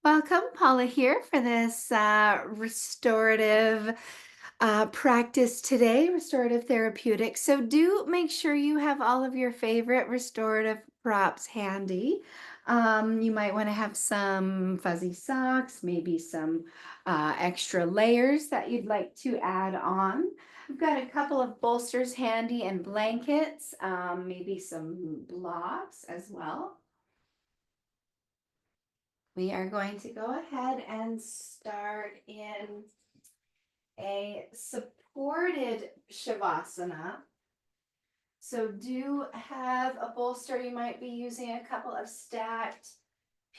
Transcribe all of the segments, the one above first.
Welcome, Paula here for this restorative practice today, restorative therapeutics. So do make sure you have all of your favorite restorative props handy. You might want to have some fuzzy socks, maybe some extra layers that you'd like to add on. I've got a couple of bolsters handy and blankets, maybe some blocks as well. We are going to go ahead and start in a supported Shavasana. So do have a bolster. You might be using a couple of stacked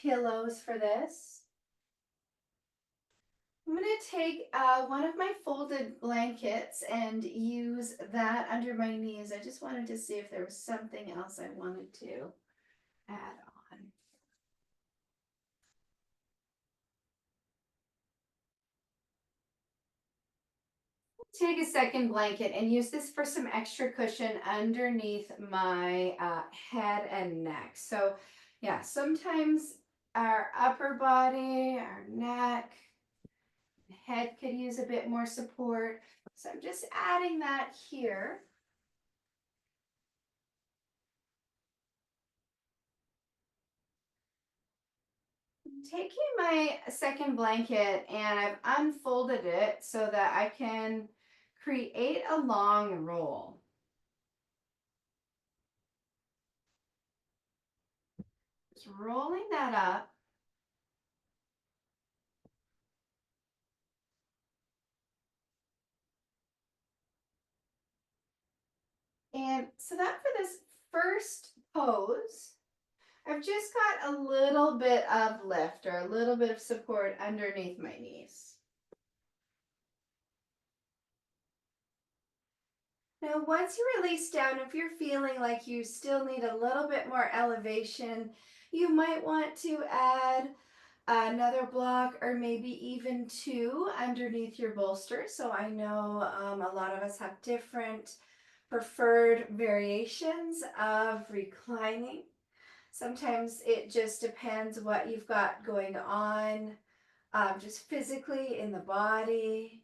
pillows for this. I'm going to take one of my folded blankets and use that under my knees. I just wanted to see if there was something else I wanted to add on. Take a second blanket and use this for some extra cushion underneath my head and neck. So yeah, sometimes our upper body, our neck, head could use a bit more support. So I'm just adding that here. I'm taking my second blanket and I've unfolded it so that I can create a long roll. Just rolling that up. And so that for this first pose, I've just got a little bit of lift or a little bit of support underneath my knees. Now, once you release down, if you're feeling like you still need a little bit more elevation, you might want to add another block or maybe even two underneath your bolster. So I know a lot of us have different preferred variations of reclining. Sometimes it just depends what you've got going on, just physically in the body.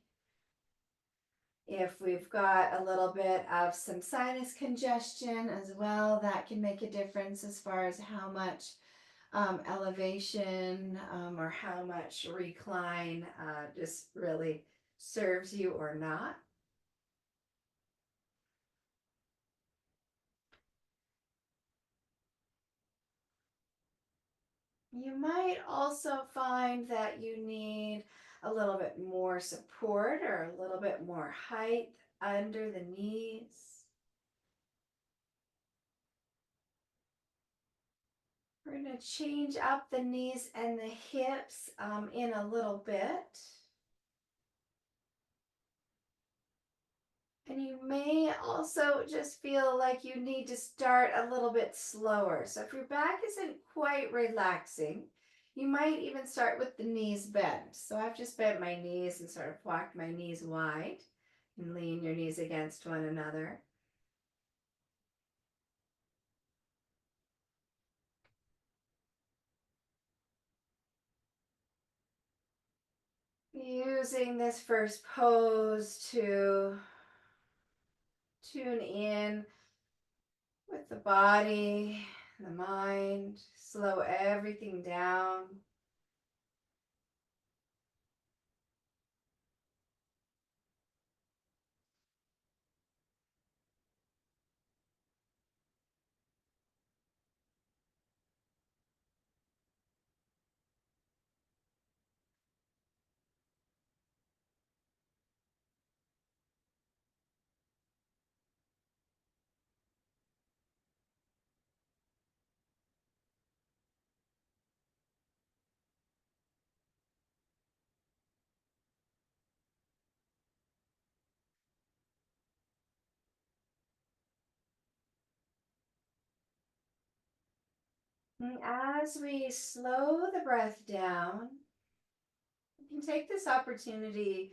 If we've got a little bit of some sinus congestion as well, that can make a difference as far as how much elevation or how much recline just really serves you or not. You might also find that you need a little bit more support or a little bit more height under the knees. We're going to change up the knees and the hips in a little bit. And you may also just feel like you need to start a little bit slower. So if your back isn't quite relaxing, you might even start with the knees bent. So I've just bent my knees and sort of walked my knees wide and lean your knees against one another. Using this first pose to tune in with the body, the mind, slow everything down. And as we slow the breath down, you can take this opportunity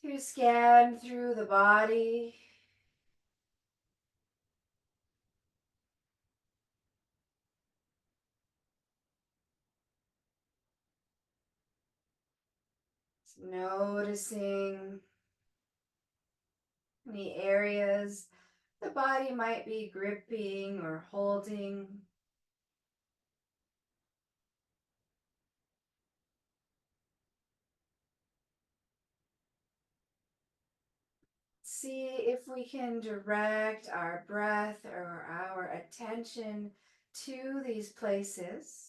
to scan through the body. Noticing any areas the body might be gripping or holding. See if we can direct our breath or our attention to these places.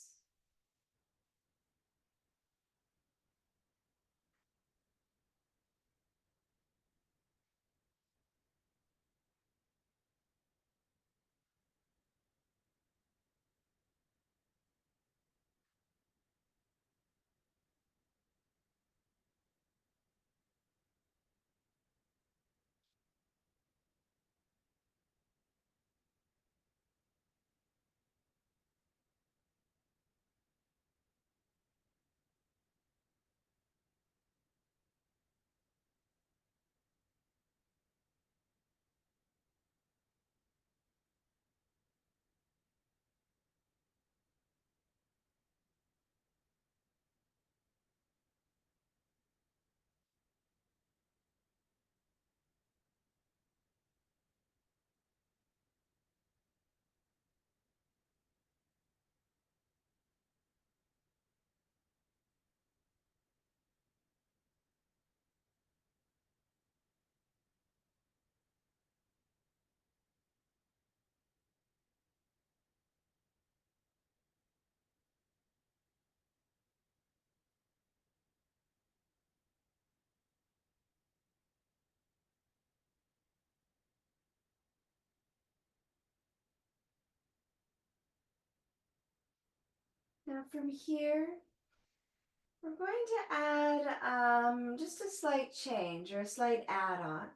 Now from here, we're going to add just a slight change or a slight add-on,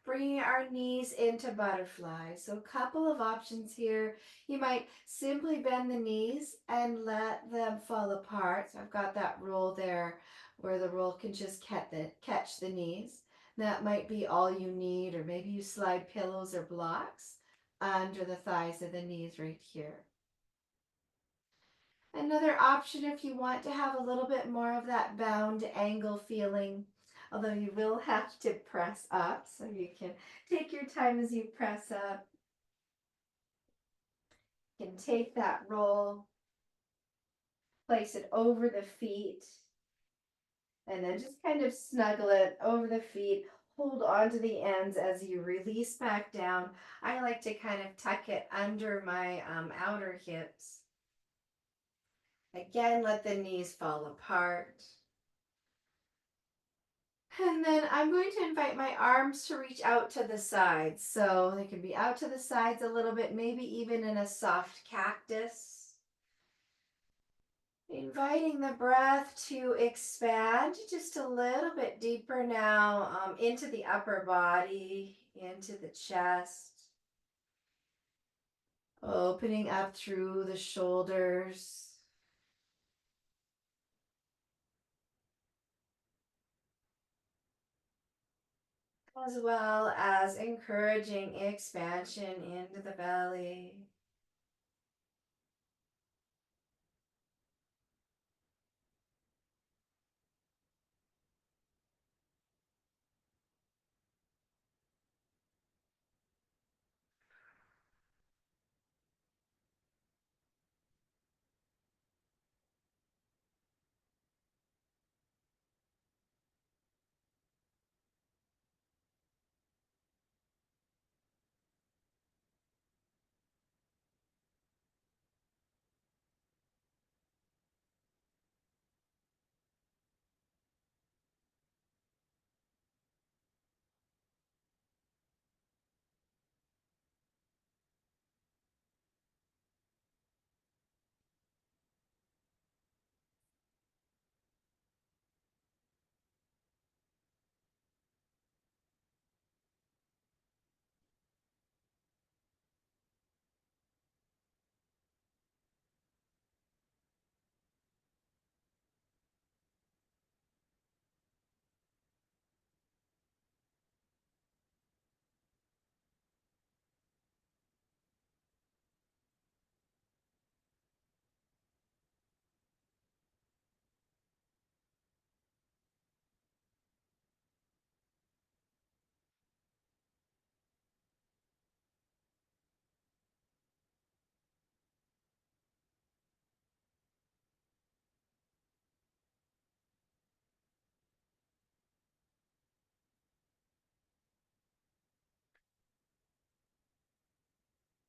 bringing our knees into butterfly. So a couple of options here. You might simply bend the knees and let them fall apart. So I've got that roll there where the roll can just catch the knees. That might be all you need, or maybe you slide pillows or blocks under the thighs of the knees right here. Another option if you want to have a little bit more of that bound angle feeling, although you will have to press up, so you can take your time as you press up. You can take that roll, place it over the feet, and then just kind of snuggle it over the feet. Hold on to the ends as you release back down. I like to kind of tuck it under my outer hips. Again, let the knees fall apart. And then I'm going to invite my arms to reach out to the sides. So they can be out to the sides a little bit, maybe even in a soft cactus. Inviting the breath to expand just a little bit deeper now into the upper body, into the chest. Opening up through the shoulders. As well as encouraging expansion into the belly.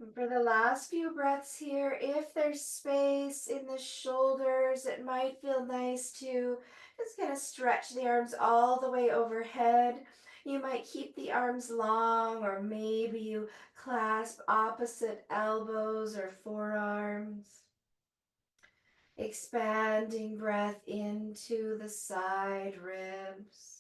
And for the last few breaths here, if there's space in the shoulders, it might feel nice to just kind of stretch the arms all the way overhead. You might keep the arms long, or maybe you clasp opposite elbows or forearms. Expanding breath into the side ribs.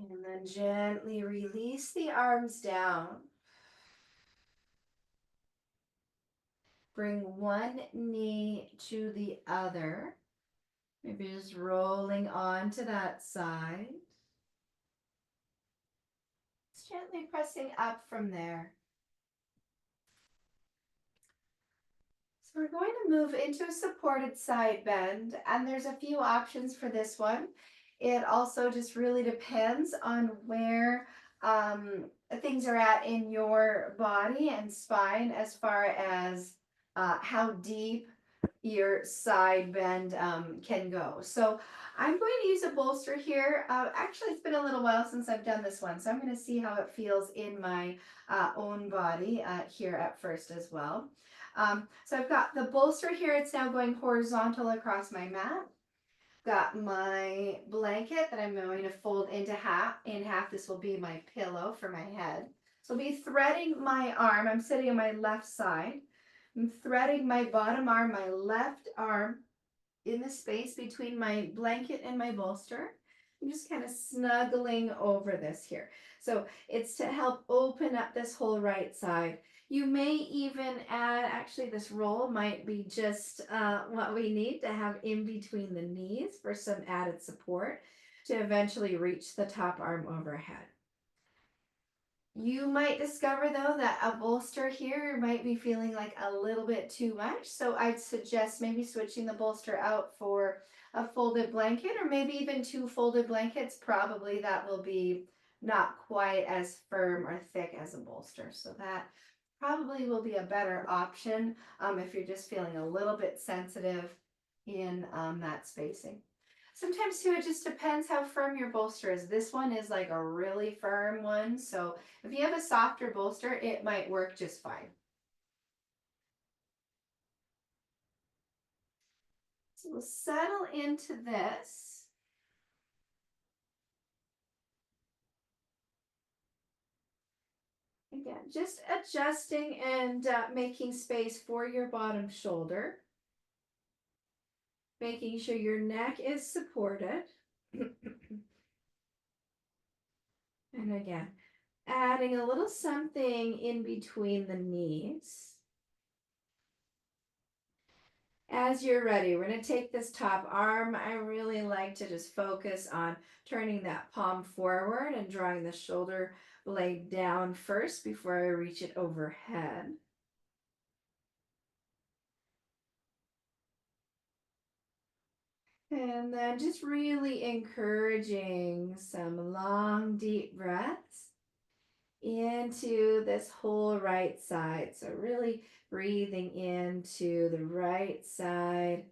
And then gently release the arms down. Bring one knee to the other. Maybe just rolling onto that side. Just gently pressing up from there. So we're going to move into a supported side bend, and there's a few options for this one. It also just really depends on where things are at in your body and spine as far as how deep your side bend can go. So I'm going to use a bolster here. Actually, it's been a little while since I've done this one, so I'm going to see how it feels in my own body here at first as well. So I've got the bolster here. It's now going horizontal across my mat. Got my blanket that I'm going to fold into half. In half, this will be my pillow for my head. So I'll be threading my arm. I'm sitting on my left side. I'm threading my bottom arm, my left arm, in the space between my blanket and my bolster. I'm just kind of snuggling over this here. So it's to help open up this whole right side. You may even add, actually this roll might be just what we need to have in between the knees for some added support to eventually reach the top arm overhead. You might discover though that a bolster here might be feeling like a little bit too much. So I'd suggest maybe switching the bolster out for a folded blanket, or maybe even two folded blankets. Probably that will be not quite as firm or thick as a bolster. So that probably will be a better option if you're just feeling a little bit sensitive in that spacing. Sometimes too, it just depends how firm your bolster is. This one is like a really firm one. So if you have a softer bolster, it might work just fine. So we'll settle into this. Again, just adjusting and making space for your bottom shoulder. Making sure your neck is supported. And again, adding a little something in between the knees. As you're ready, we're going to take this top arm. I really like to just focus on turning that palm forward and drawing the shoulder blade down first before I reach it overhead. And then just really encouraging some long, deep breaths into this whole right side. So really breathing into the right side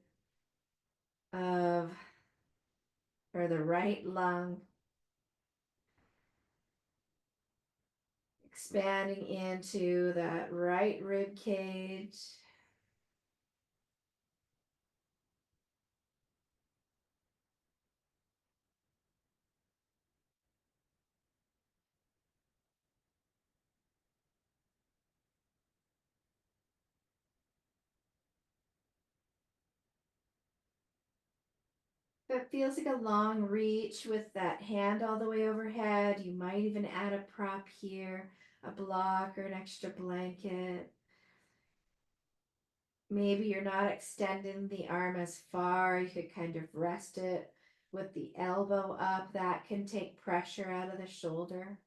of, or the right lung, expanding into that right rib cage. If it feels like a long reach with that hand all the way overhead, you might even add a prop here, a block or an extra blanket. Maybe you're not extending the arm as far. You could kind of rest it with the elbow up. That can take pressure out of the shoulder.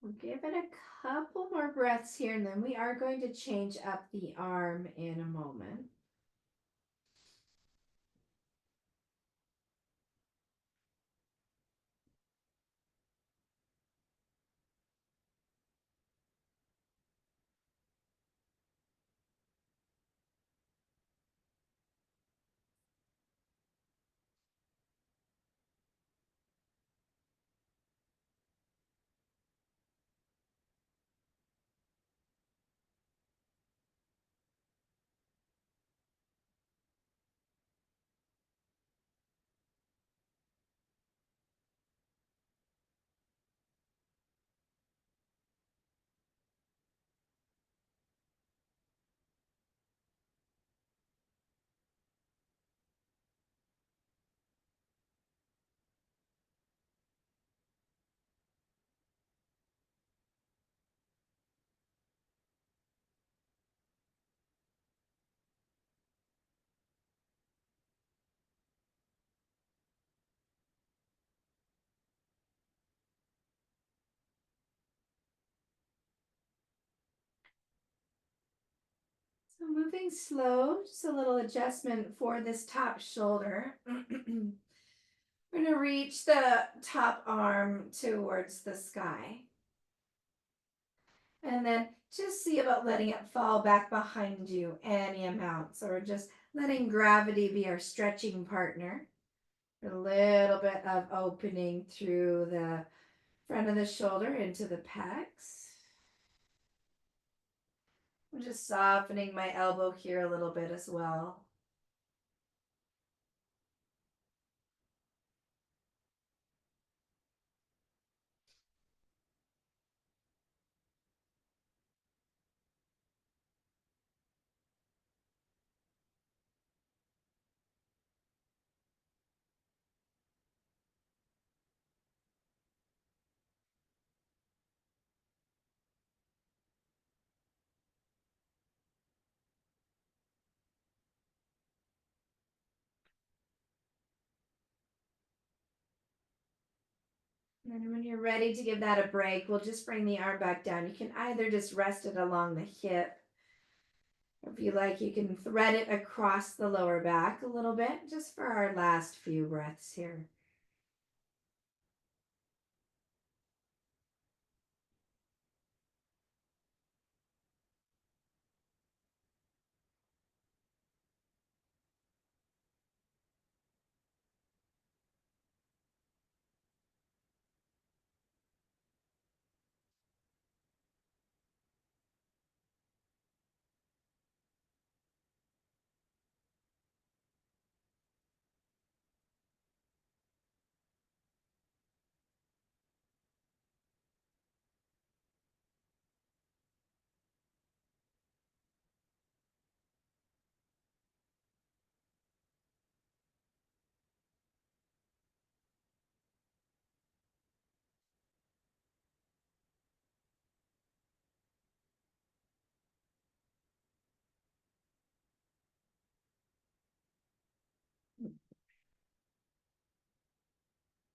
We'll give it a couple more breaths here, and then we are going to change up the arm in a moment. So moving slow, just a little adjustment for this top shoulder. We're going to reach the top arm towards the sky. And then just see about letting it fall back behind you any amount. So we're just letting gravity be our stretching partner. A little bit of opening through the front of the shoulder into the pecs. I'm just softening my elbow here a little bit as well. And when you're ready to give that a break, we'll just bring the arm back down. You can either just rest it along the hip. If you like, you can thread it across the lower back a little bit, just for our last few breaths here.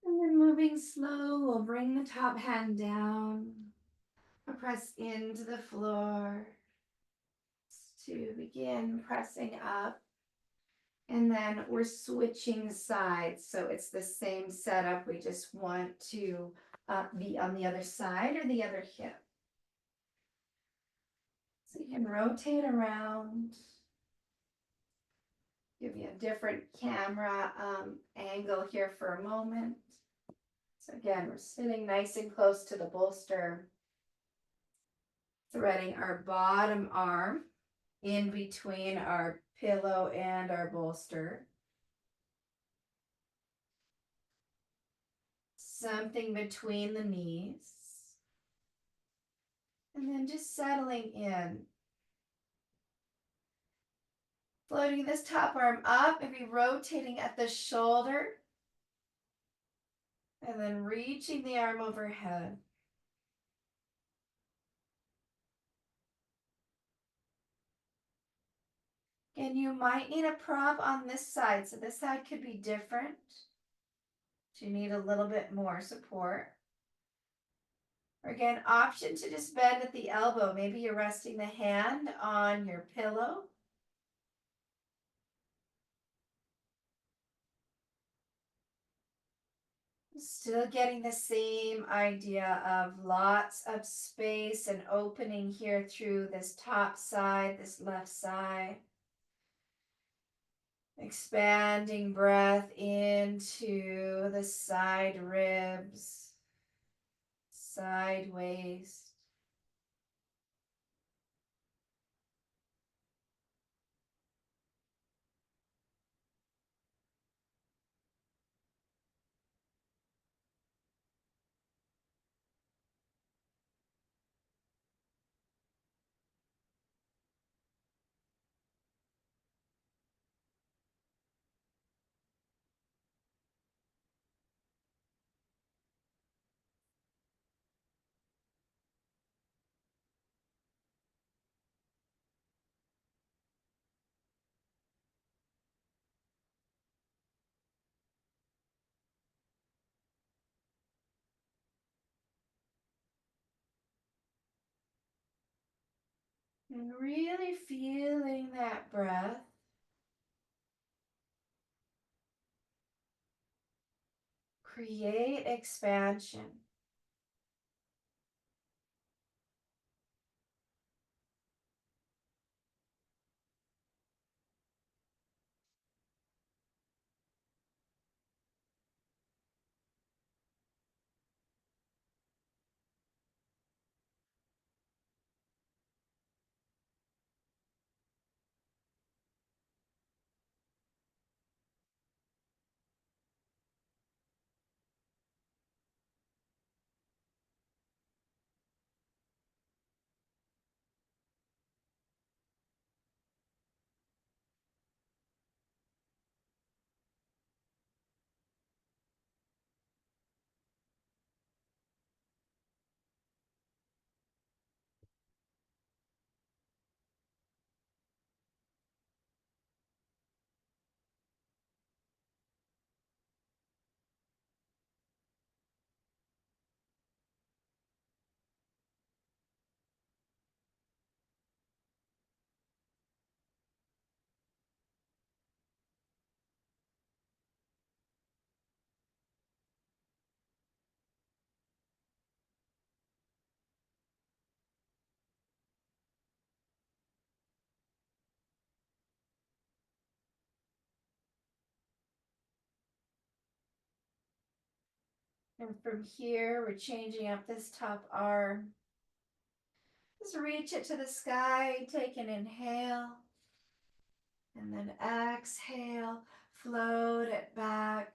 And then moving slow, we'll bring the top hand down. I'll press into the floor to begin pressing up. And then we're switching sides. So it's the same setup. We just want to be on the other side or the other hip. So you can rotate around. Give you a different camera angle here for a moment. So again, we're sitting nice and close to the bolster, threading our bottom arm in between our pillow and our bolster. something between the knees. And then just settling in. Floating this top arm up, maybe rotating at the shoulder. And then reaching the arm overhead. And you might need a prop on this side. So this side could be different. So you need a little bit more support. Or again, option to just bend at the elbow. Maybe you're resting the hand on your pillow. Still getting the same idea of lots of space and opening here through this top side, this left side. Expanding breath into the side ribs, side waist. And really feeling that breath. Create expansion. And from here, we're changing up this top arm. Just reach it to the sky, take an inhale. And then exhale, float it back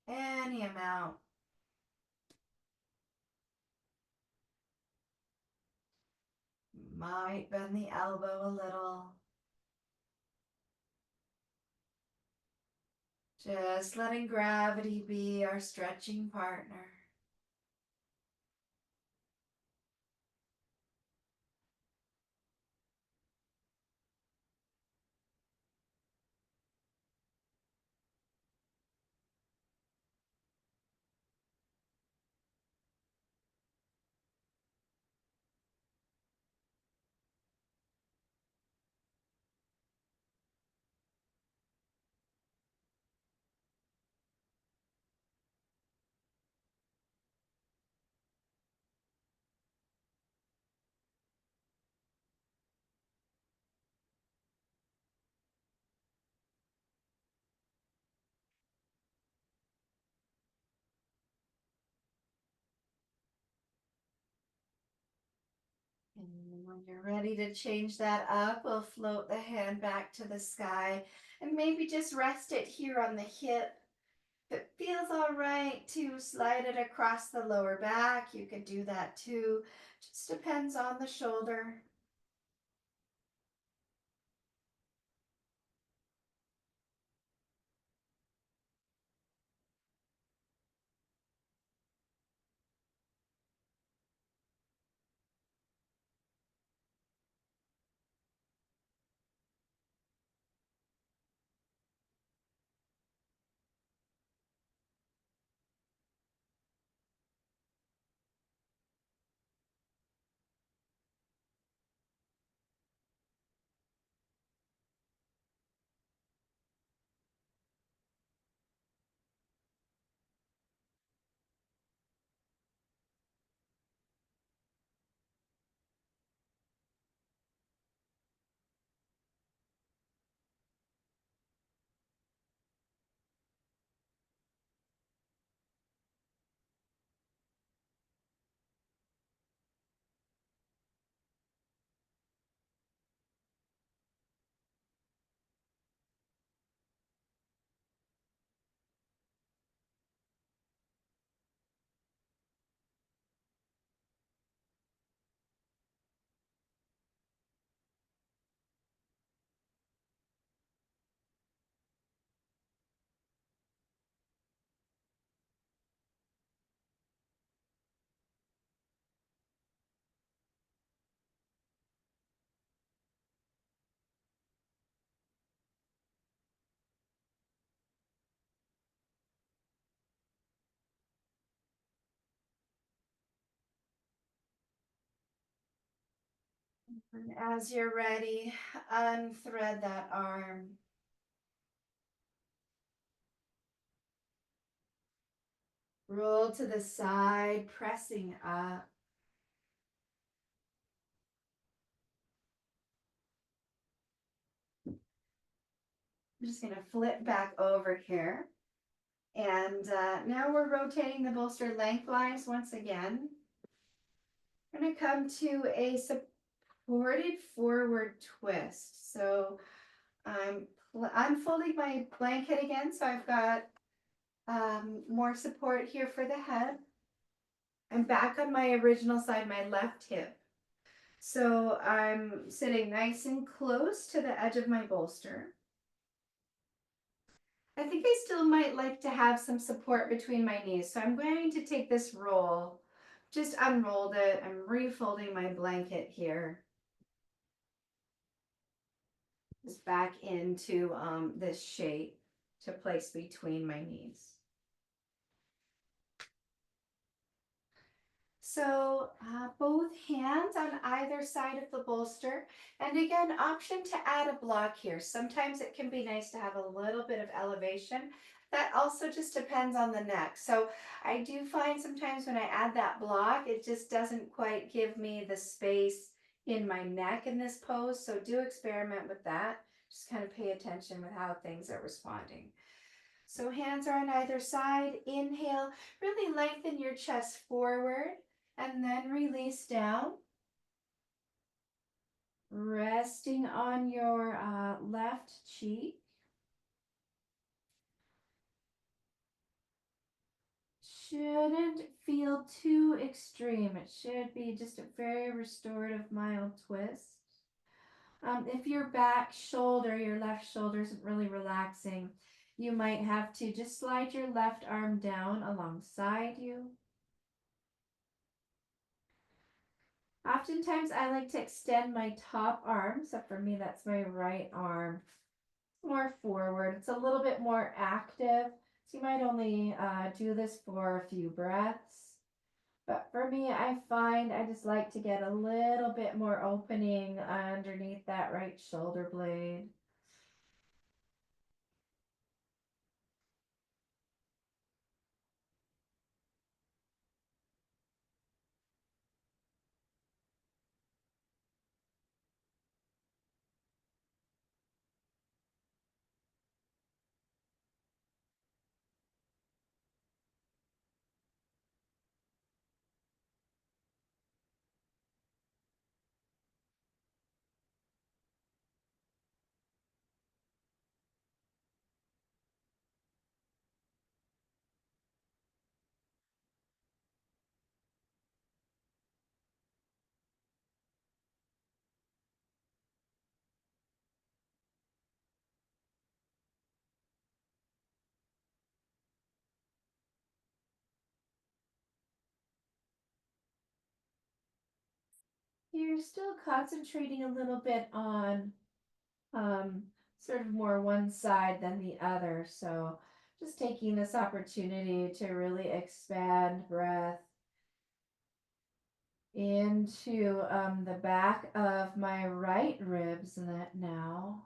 any amount. Might bend the elbow a little. Just letting gravity be our stretching partner. And when you're ready to change that up, we'll float the hand back to the sky and maybe just rest it here on the hip. If it feels all right to slide it across the lower back, you could do that too. Just depends on the shoulder. And as you're ready, unthread that arm. Roll to the side, pressing up. I'm just going to flip back over here. And now we're rotating the bolster lengthwise once again. I'm going to come to a supported forward twist. So I'm unfolding my blanket again. So I've got more support here for the head. I'm back on my original side, my left hip. So I'm sitting nice and close to the edge of my bolster. I think I still might like to have some support between my knees. So I'm going to take this roll, just unrolled it. I'm refolding my blanket here. Just back into this shape to place between my knees. So both hands on either side of the bolster. And again, option to add a block here. Sometimes it can be nice to have a little bit of elevation. That also just depends on the neck. So I do find sometimes when I add that block, it just doesn't quite give me the space in my neck in this pose. So do experiment with that. Just kind of pay attention with how things are responding. So hands are on either side. Inhale, really lengthen your chest forward and then release down. Resting on your left cheek. Shouldn't feel too extreme. It should be just a very restorative, mild twist. If your back shoulder, your left shoulder isn't really relaxing, you might have to just slide your left arm down alongside you. Oftentimes I like to extend my top arm, so for me that's my right arm, more forward. It's a little bit more active, so you might only do this for a few breaths. But for me, I find I just like to get a little bit more opening underneath that right shoulder blade. you're still concentrating a little bit on um, sort of more one side than the other. So just taking this opportunity to really expand breath into the back of my right ribs now.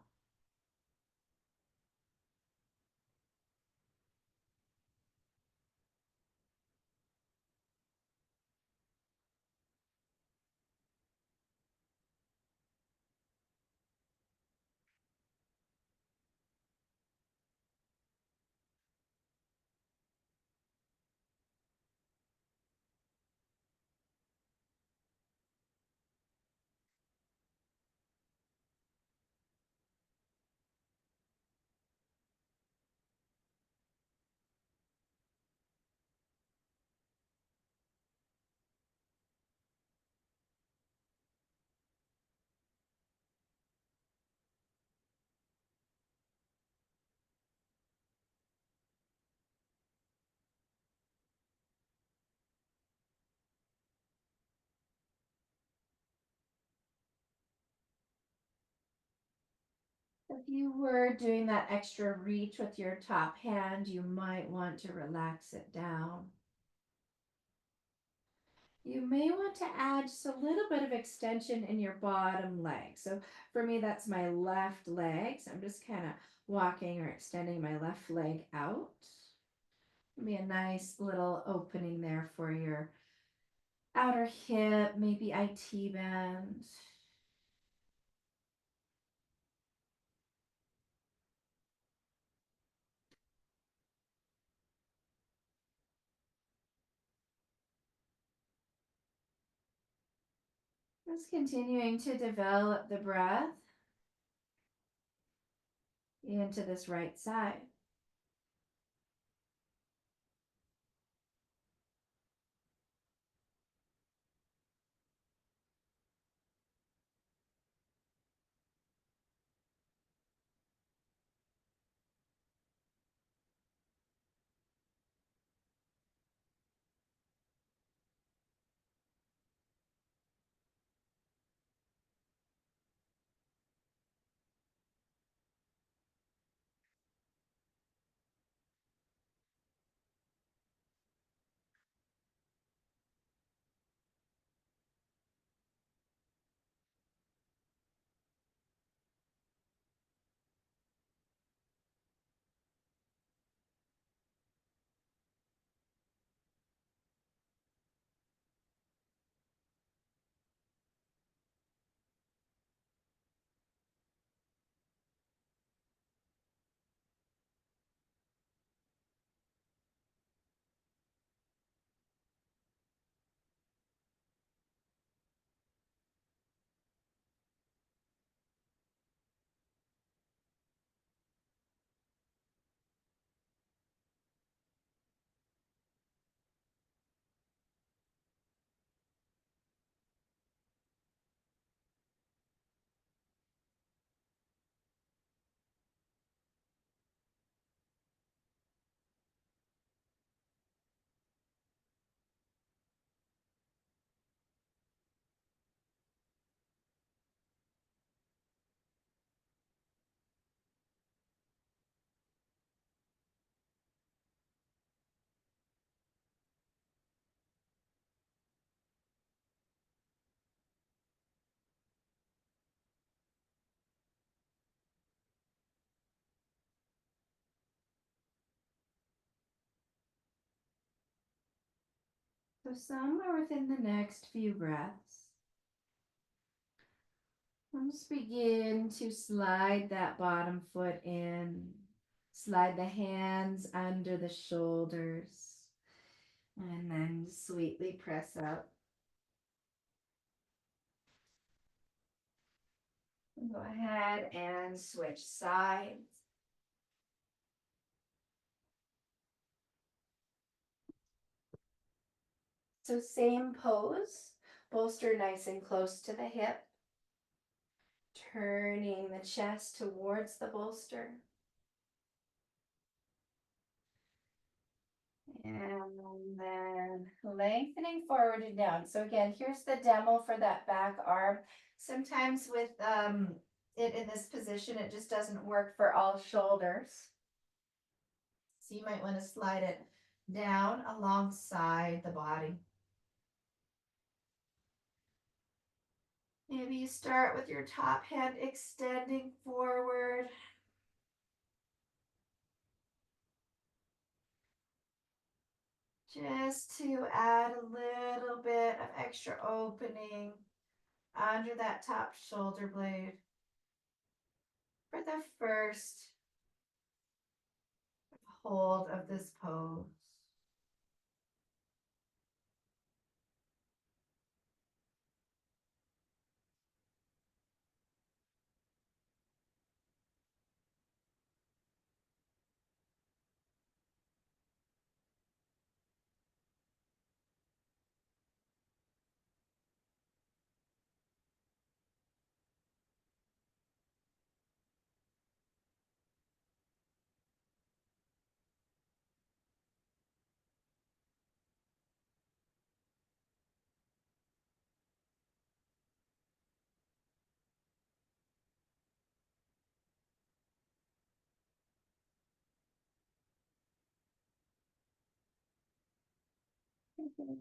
If you were doing that extra reach with your top hand, you might want to relax it down. You may want to add just a little bit of extension in your bottom leg. So for me, that's my left leg. So I'm just kind of walking or extending my left leg out. Be a nice little opening there for your outer hip, maybe IT band. Just continuing to develop the breath into this right side. So somewhere within the next few breaths, let's begin to slide that bottom foot in. Slide the hands under the shoulders and then sweetly press up. Go ahead and switch sides. So same pose, bolster nice and close to the hip. Turning the chest towards the bolster. And then lengthening forward and down. So again, here's the demo for that back arm. Sometimes with it in this position, it just doesn't work for all shoulders. So you might want to slide it down alongside the body. Maybe you start with your top hand extending forward. Just to add a little bit of extra opening under that top shoulder blade for the first hold of this pose.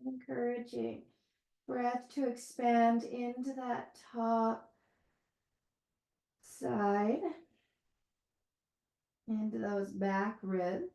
Encouraging breath to expand into that top side, into those back ribs.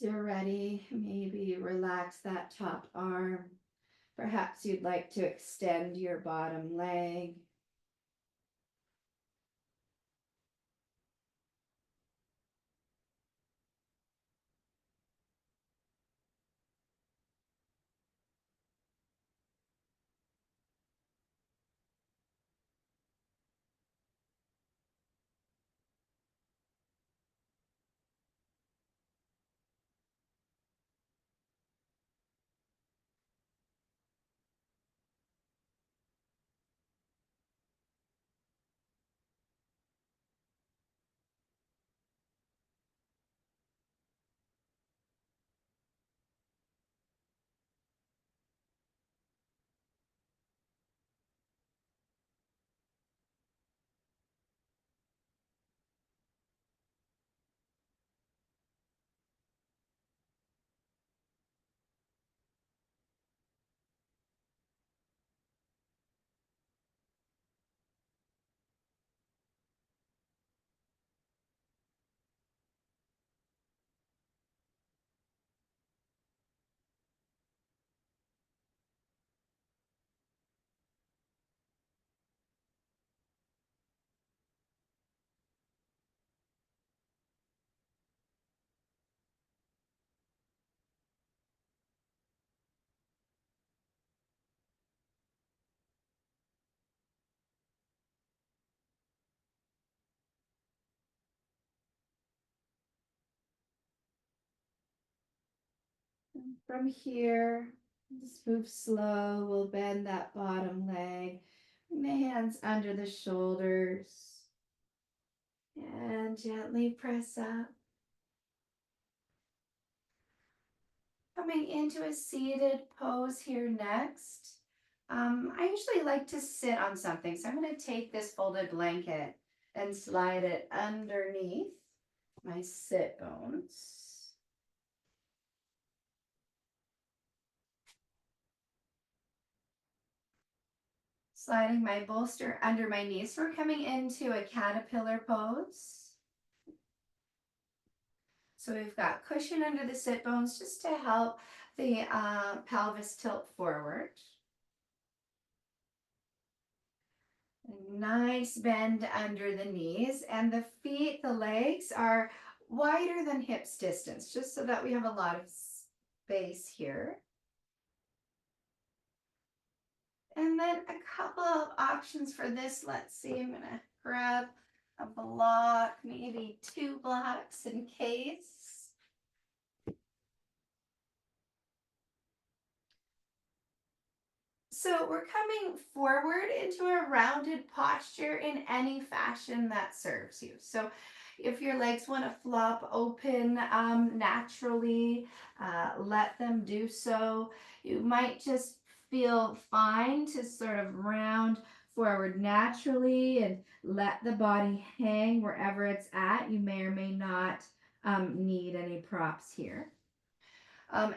You're ready, maybe relax that top arm. Perhaps you'd like to extend your bottom leg. From here, just move slow. We'll bend that bottom leg. Bring the hands under the shoulders and gently press up. Coming into a seated pose here next. I usually like to sit on something, so I'm going to take this folded blanket and slide it underneath my sit bones. Sliding my bolster under my knees. So we're coming into a caterpillar pose. So we've got cushion under the sit bones just to help the pelvis tilt forward. A nice bend under the knees, and the feet, the legs are wider than hips distance, just so that we have a lot of space here. And then a couple of options for this. Let's see, I'm gonna grab a block, maybe 2 blocks in case. So we're coming forward into a rounded posture in any fashion that serves you. So if your legs want to flop open naturally, let them do so. You might just feel fine to sort of round forward naturally and let the body hang wherever it's at. You may or may not need any props here.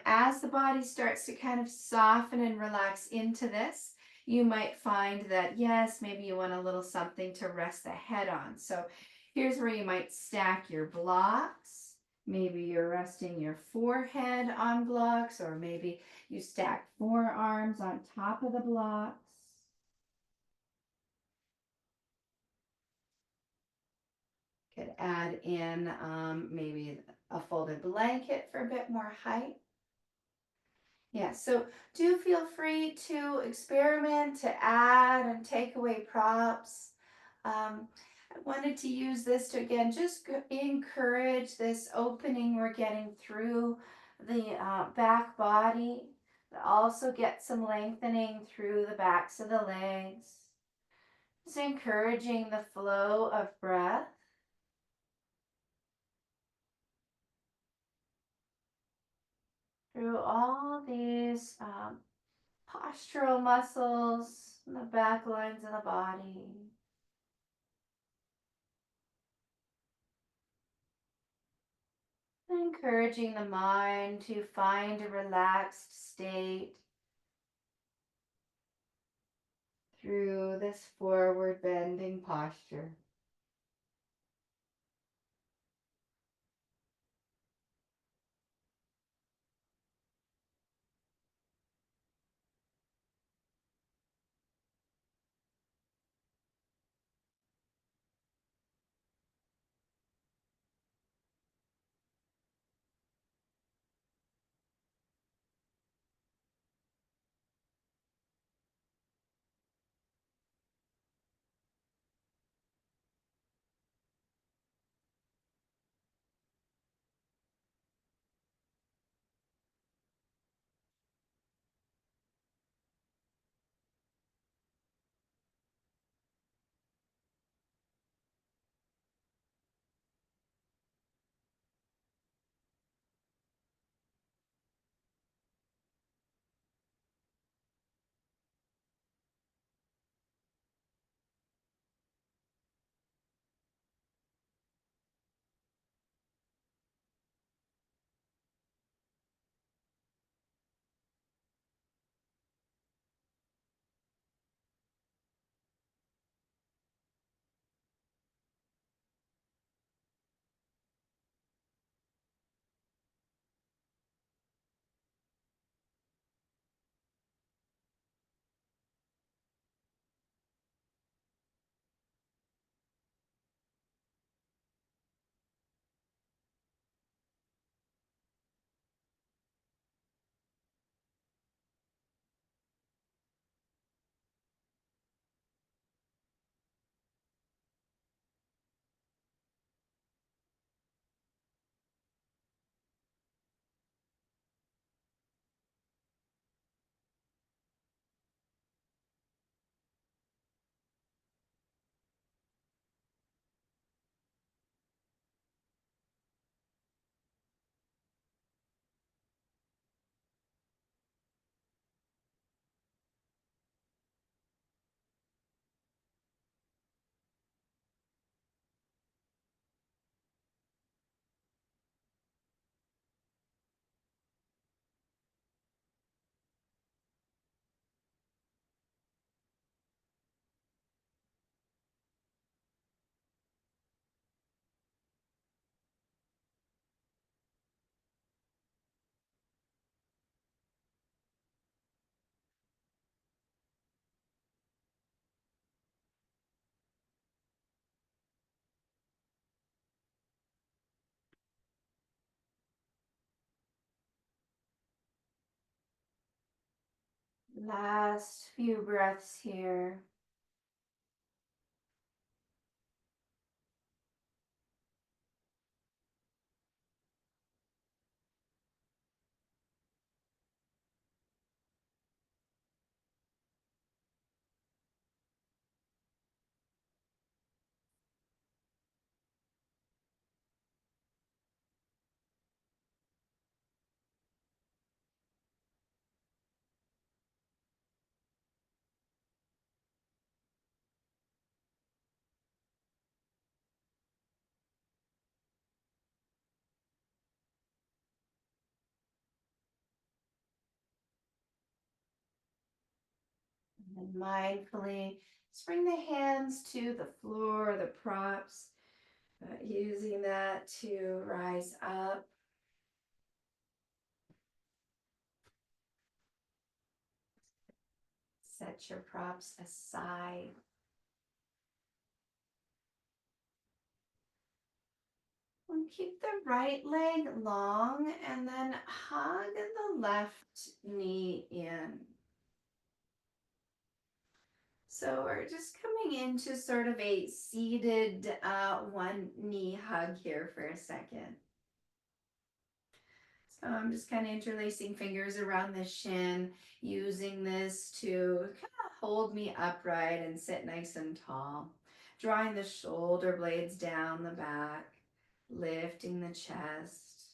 As the body starts to kind of soften and relax into this, you might find that, yes, maybe you want a little something to rest the head on. So here's where you might stack your blocks. Maybe you're resting your forehead on blocks, or maybe you stack forearms on top of the blocks. Could add in maybe a folded blanket for a bit more height. Yeah, so do feel free to experiment, to add and take away props. I wanted to use this to, again, just encourage this opening we're getting through the back body, but also get some lengthening through the backs of the legs. Just encouraging the flow of breath. Through all these postural muscles in the back lines of the body. Encouraging the mind to find a relaxed state through this forward bending posture. Last few breaths here. And mindfully just bring the hands to the floor, the props, using that to rise up. Set your props aside. And keep the right leg long and then hug the left knee in. So we're just coming into sort of a seated one knee hug here for a second. So I'm just kind of interlacing fingers around the shin, using this to kind of hold me upright and sit nice and tall. Drawing the shoulder blades down the back, lifting the chest.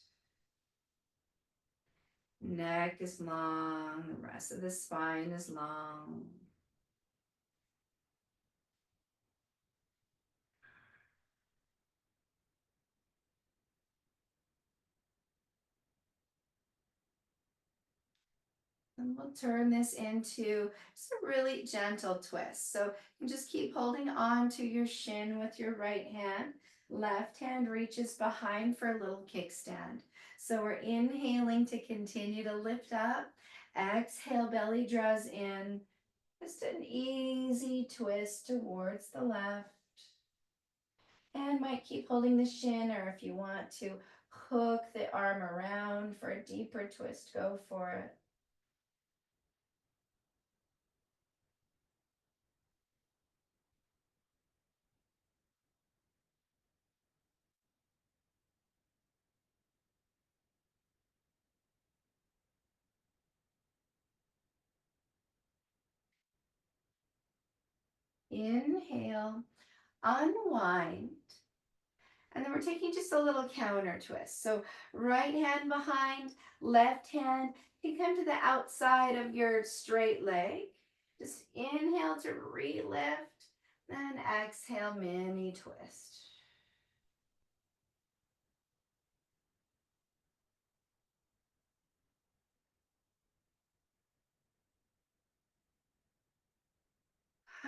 Neck is long, the rest of the spine is long. And we'll turn this into just a really gentle twist. So you just keep holding on to your shin with your right hand. Left hand reaches behind for a little kickstand. So we're inhaling to continue to lift up. Exhale, belly draws in. Just an easy twist towards the left. And might keep holding the shin, or if you want to hook the arm around for a deeper twist, go for it. Inhale, unwind. And then we're taking just a little counter twist. So right hand behind, left hand. You can come to the outside of your straight leg. Just inhale to relift. Then exhale, mini twist.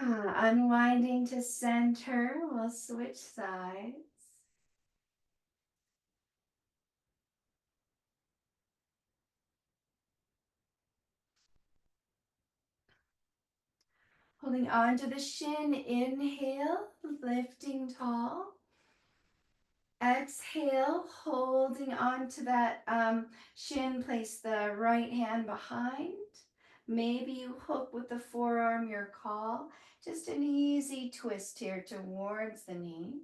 Unwinding to center. We'll switch sides. Holding on to the shin, inhale, lifting tall. Exhale, holding on to that shin, place the right hand behind. Maybe you hook with the forearm your call. Just an easy twist here towards the knee.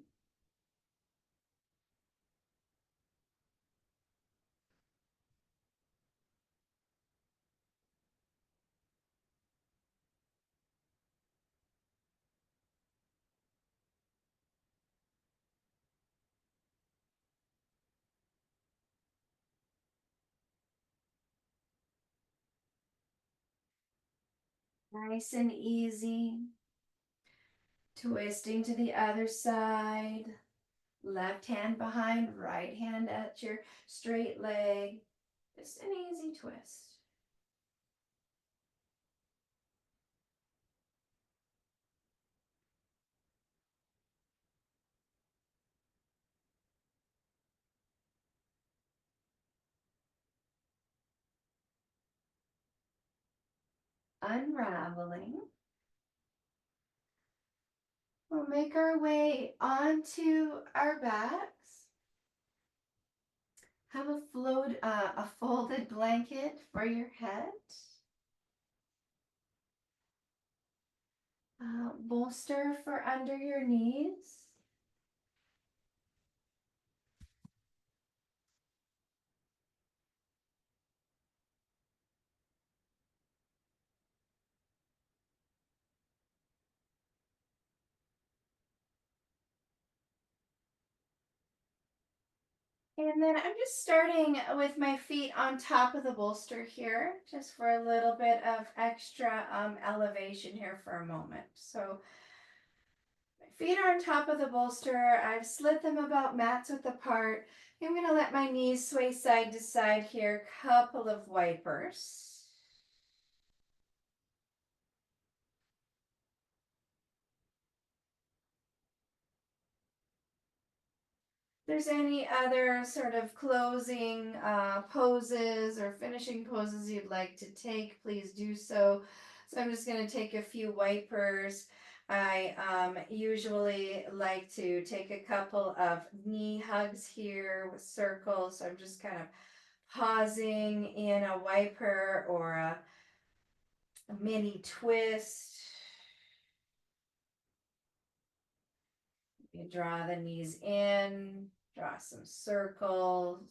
Nice and easy. Twisting to the other side. Left hand behind, right hand at your straight leg. Just an easy twist. Unraveling. We'll make our way onto our backs. Have a folded blanket for your head. Bolster for under your knees. And then I'm just starting with my feet on top of the bolster here, just for a little bit of extra elevation here for a moment. So my feet are on top of the bolster. I've slid them about mat's width apart. I'm going to let my knees sway side to side here. Couple of wipers. There's any other sort of closing poses or finishing poses you'd like to take, please do so. So I'm just going to take a few wipers. I usually like to take a couple of knee hugs here with circles. So I'm just kind of pausing in a wiper or a mini twist. You draw the knees in, draw some circles.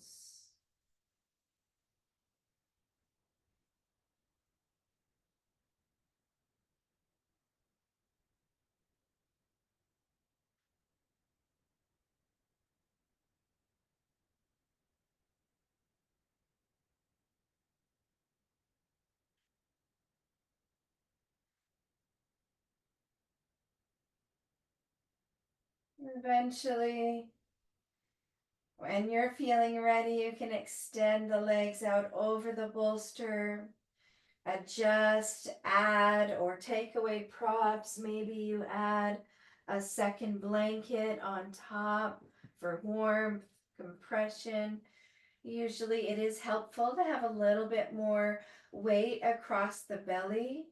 Eventually, when you're feeling ready, you can extend the legs out over the bolster, adjust, add, or take away props. Maybe you add a second blanket on top for warmth, compression. Usually, it is helpful to have a little bit more weight across the belly.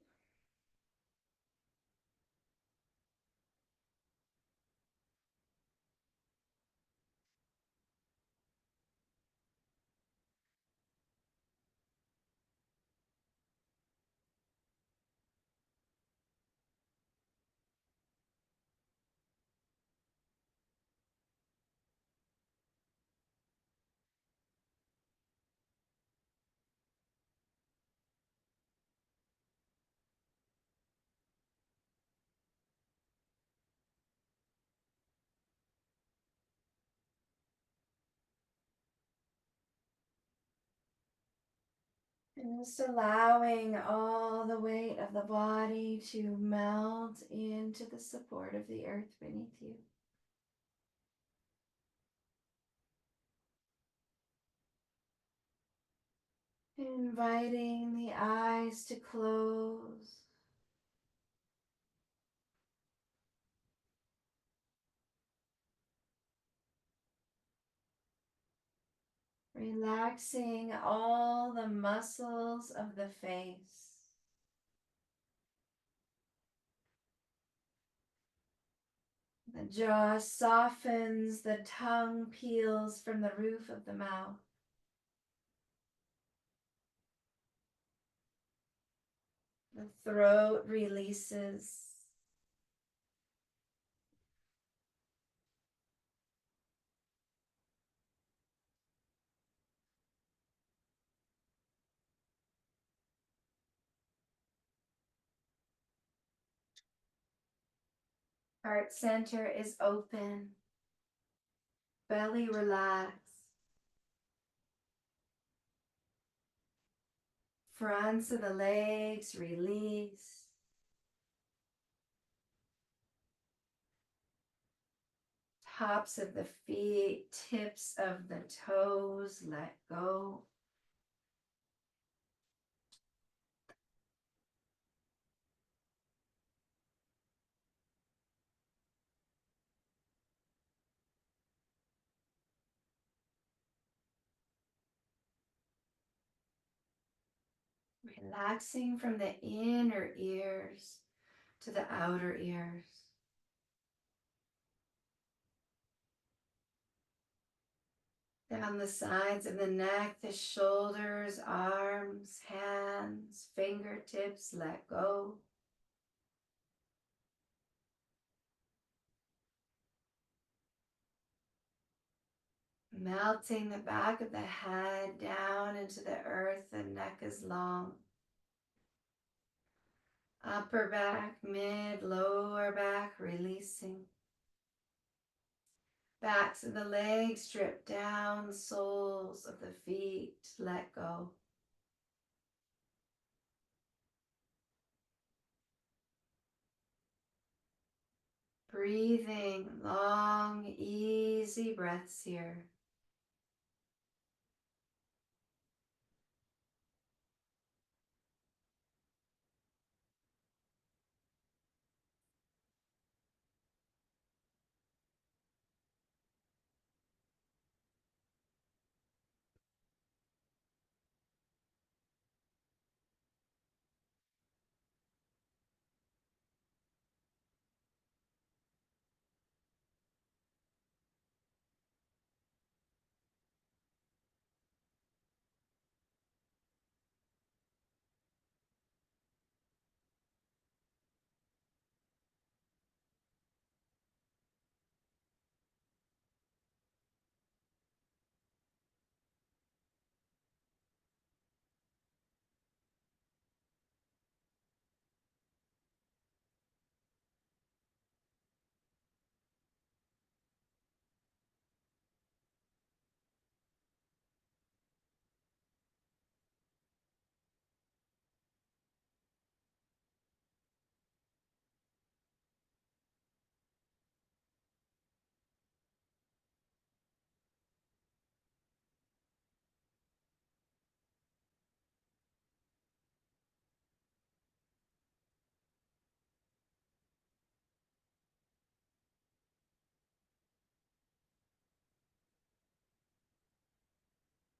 And just allowing all the weight of the body to melt into the support of the earth beneath you. Inviting the eyes to close. Relaxing all the muscles of the face. The jaw softens, the tongue peels from the roof of the mouth. The throat releases. Heart center is open. Belly relax. Fronts of the legs release. Tops of the feet, tips of the toes, let go. Relaxing from the inner ears to the outer ears. Down the sides of the neck, the shoulders, arms, hands, fingertips, let go. Melting the back of the head down into the earth. The neck is long. Upper back, mid, lower back, releasing. Backs of the legs drip down, soles of the feet let go. Breathing long, easy breaths here.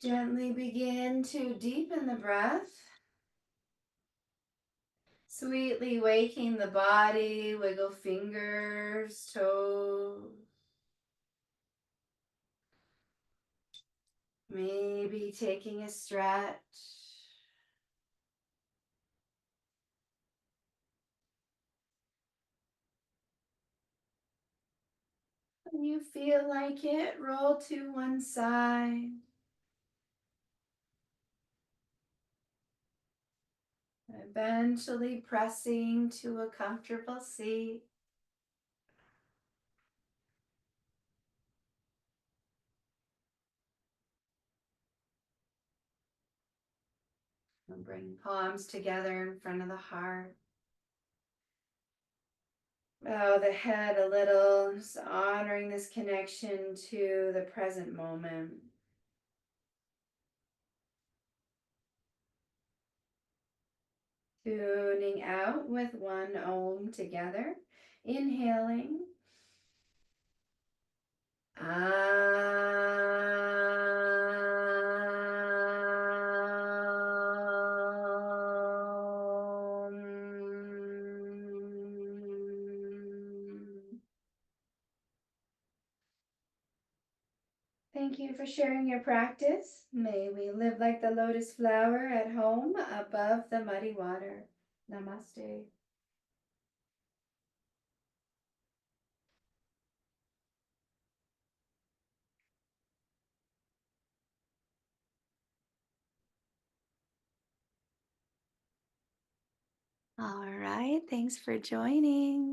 Gently begin to deepen the breath. Sweetly waking the body, wiggle fingers, toes. Maybe taking a stretch. When you feel like it, roll to one side. Eventually pressing to a comfortable seat. And bring palms together in front of the heart. Bow the head a little, just honoring this connection to the present moment. Tuning out with one Om together. Inhaling. Thank you for sharing your practice. May we live like the lotus flower at home above the muddy water. Namaste. All right, thanks for joining.